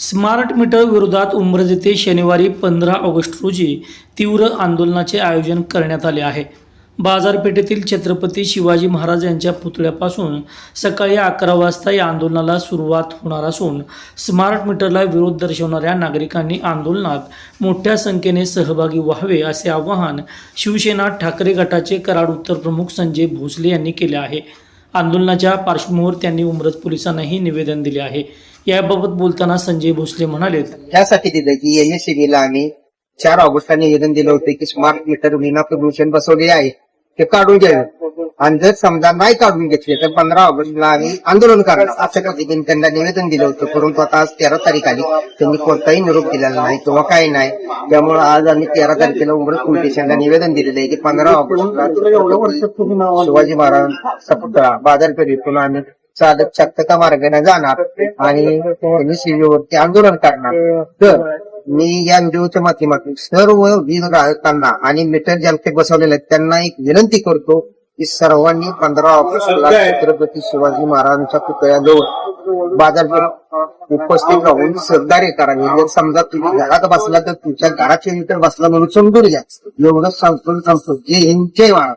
Smart meter विरोधात उंब्रज येथे शनिवारी 15 ऑगस्ट रोजी तीव्र आंदोलनाचे आयोजन करण्यात आले आहे. बाजारपेठेतील छत्रपती शिवाजी महाराज यांच्या पुतळ्यापासून सकाळी 11 वाजता या आंदोलनाला सुरुवात होणार असून स्मार्ट मीटरला विरोध दर्शवणाऱ्या नागरिकांनी आंदोलनात मोठ्या संख्येने सहभागी व्हावे असे आवाहन शिवसेना ठाकरे गटाचे कराड उत्तर प्रमुख संजय भोसले यांनी केले आहे. आंदोलनाच्या पार्श्वभूमीवर त्यांनी उंब्रज पोलिसांनाही निवेदन दिले आहे. याबाबत बोलताना संजय भोसले म्हणाले, त्यासाठी दिलं की एमएससीबीला आम्ही 4 ऑगस्टला निवेदन दिलं होतं की स्मार्ट मीटर विना प्रदूषण बसवले आहे ते काढून घ्यावे आणि जर समजा नाही काढून घेतले तर 15 ऑगस्टला आम्ही आंदोलन करणार अशा पद्धतीने त्यांना निवेदन दिलं होतं. परंतु आता आज 13 तारीख आली, त्यांनी कोणताही निरोप दिलेला नाही किंवा काही नाही. त्यामुळे आज आम्ही 13 तारखेला उंब्रज पोलीस स्टेशनला निवेदन दिलेलं आहे की 15 ऑगस्टला शिवाजी महाराजांचा पुतळा बाजारपेठेतून आम्ही चालत चक्का मार्गाने जाणार आणि एमएससीबीवरती आंदोलन करणार. तर मी या व्हिडिओच्या माध्यमातून सर्व वीज ग्राहकांना आणि मीटर ज्यांचे बसवलेले आहेत त्यांना एक विनंती करतो की सर्वांनी 15 ऑगस्टला छत्रपती शिवाजी महाराजांच्या पुतळ्याजवळ बाजारपेठ उपस्थित राहून सहकार्य करावे. जर समजा तुम्ही घरात बसला तर तुमच्या घराचे मीटर बसला म्हणून समजून घ्या. एवढंच सांगतो. जय हिंद, जय महाराज.